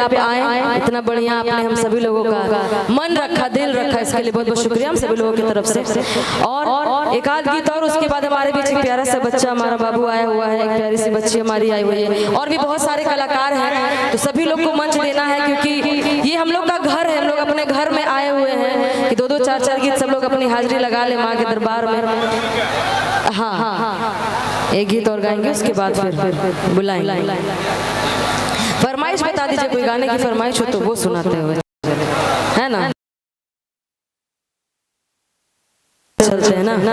आप आए, इतना बढ़िया आपने हम सभी लोगों का मन रखा, दिल रखा, इसके लिए बहुत बहुत शुक्रिया हम सभी लोगों की तरफ से। और एक आध गीत और उसके बाद हमारे बीच एक प्यारा सा बच्चा हमारा बाबू आया हुआ है, एक प्यारी सी बच्ची हमारी आई हुई है, और भी बहुत सारे कलाकार हैं, तो सभी लोग को मंच देना है क्योंकि ये हम लोग का घर है, हम लोग अपने घर में आए हुए हैं कि दो दो चार चार गीत सब लोग अपनी हाजिरी लगा ले माँ के दरबार में। हाँ, एक गीत और गाएंगे, उसके बाद फिर बुलाएंगे। फरमाइश बता दीजिए, कोई गाने की फरमाइश हो तो वो सुनाते हुए, है ना? चलते हैं ना?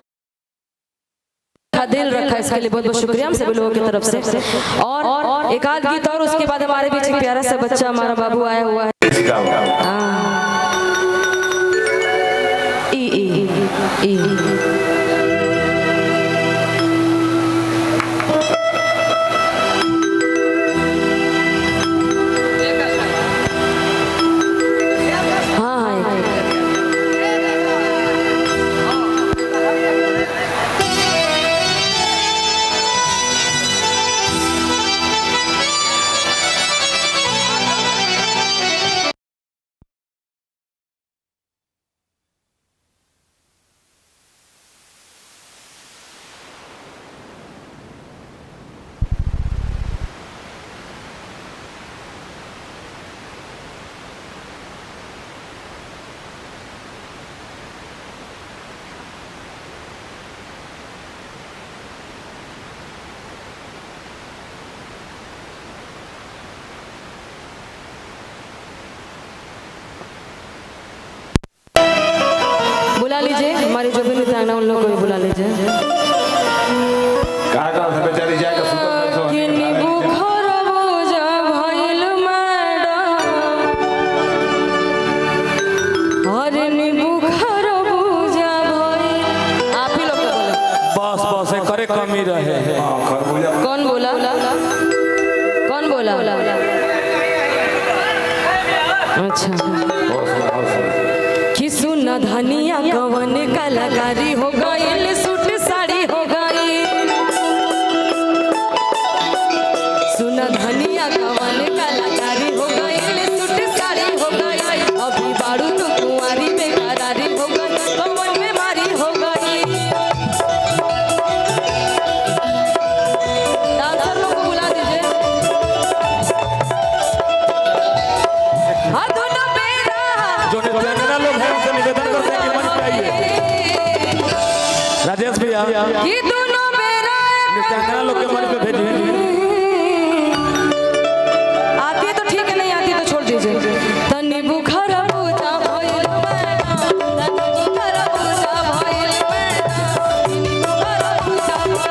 दिल रखा, इसके लिए बहुत बहुत शुक्रिया हम सभी लोगों की तरफ से। और एक आध गीत और उसके बाद हमारे बीच एक प्यारा सा बच्चा हमारा बाबू आया हुआ है। बुला लीजिए हमारी जो भी नृत्यांगना उन लोगों को भी बुला लीजिए। बेचारी जाएगा आप ही लोग बस बस करे कमी रहे। कौन बोला? कौन बोला? अच्छा, कि सुना धनिया कवन कलाकारी हो गई, सूट साड़ी हो गई। सुना धनिया कवन कलाकारी हो गई, सूट साड़ी हो गई। अभी बारू तो कुंवारी बेकरारी हो गई, कवन बीमारी हो गई। डांसर लोग को बुला दीजिए। राजेश भैया ये दोनों मेरा नृत्यांगना लोग के मन पे भेजिए। आती है तो ठीक है, नहीं आती तो छोड़ दीजिए। तनी बुखार पूजा भइल मैना, तनी बुखार पूजा भइल मैना, तनी बुखार पूजा भइल।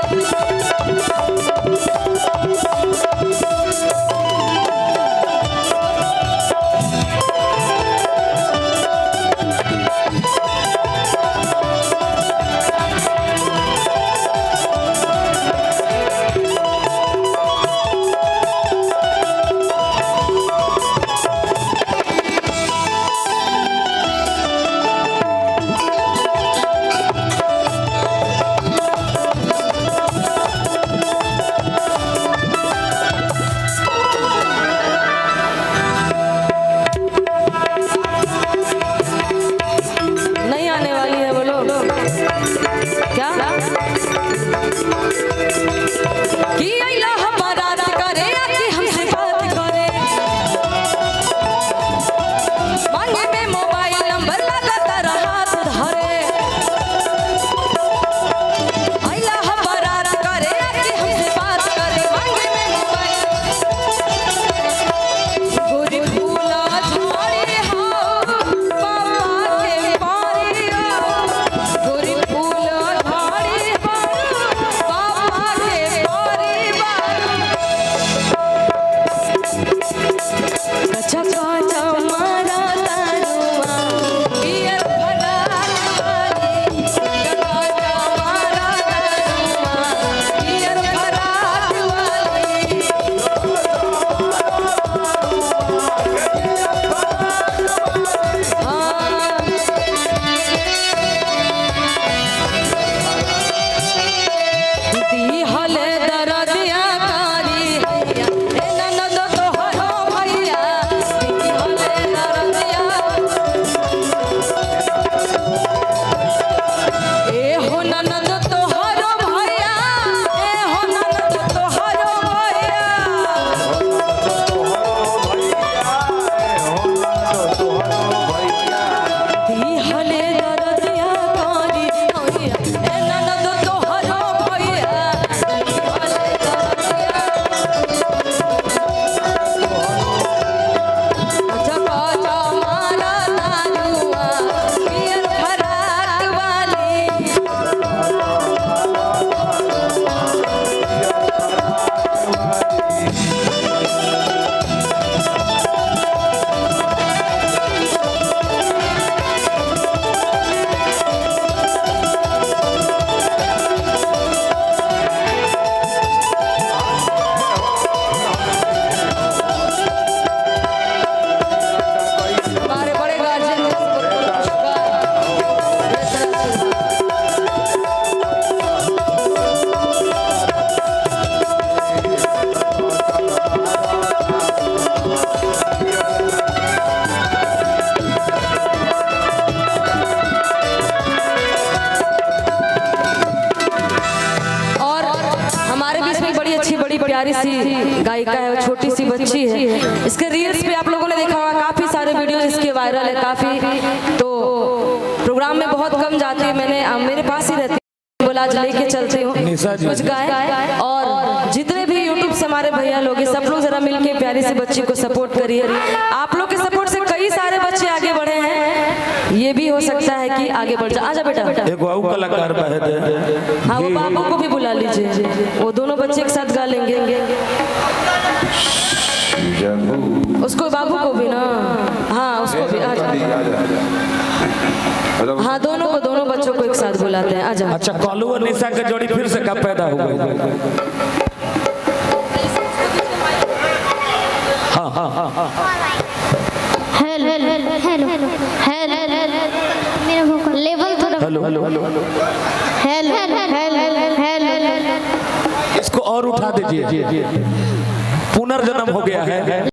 प्यारी सी गायिका है, वो छोटी सी बच्ची है। इसके रील्स पे आप लोगों ने देखा होगा, काफी सारे वीडियो इसके वायरल है काफी। तो प्रोग्राम में बहुत कम जाती है, मैंने मेरे पास ही रहती है, बोला आज लेके चलती हूँ कुछ गाए। और जितने भी यूट्यूब से हमारे भैया लोग हैं, सब लोग जरा मिलके प्यारी सी बच्ची को सपोर्ट करिए। आप लोग के सपोर्ट से कई सारे बच्चे आगे बढ़े हैं, ये भी हो सकता है कि आगे बढ़ जाए। आजा बेटा। एगो आऊ कलाकार बहद है। हाँ, वो बाबू को भी बुला लीजिए, वो दोनों बच्चे एक साथ गा लेंगे। उसको बाबू को भी ना, हाँ उसको भी। हाँ, दोनों बच्चों को एक साथ बुलाते हैं। आजा। अच्छा, कॉलू और निशा के जोड़ी फिर से कब पैदा हो गई? हाँ हाँ हाँ हाँ। हेलो हेलो हेलो मेरा भोकल लेवल थोड़ा। Hello hello hello hello hello hello इसको और उठा दीजिए, पुनर्जन्म हो गया है।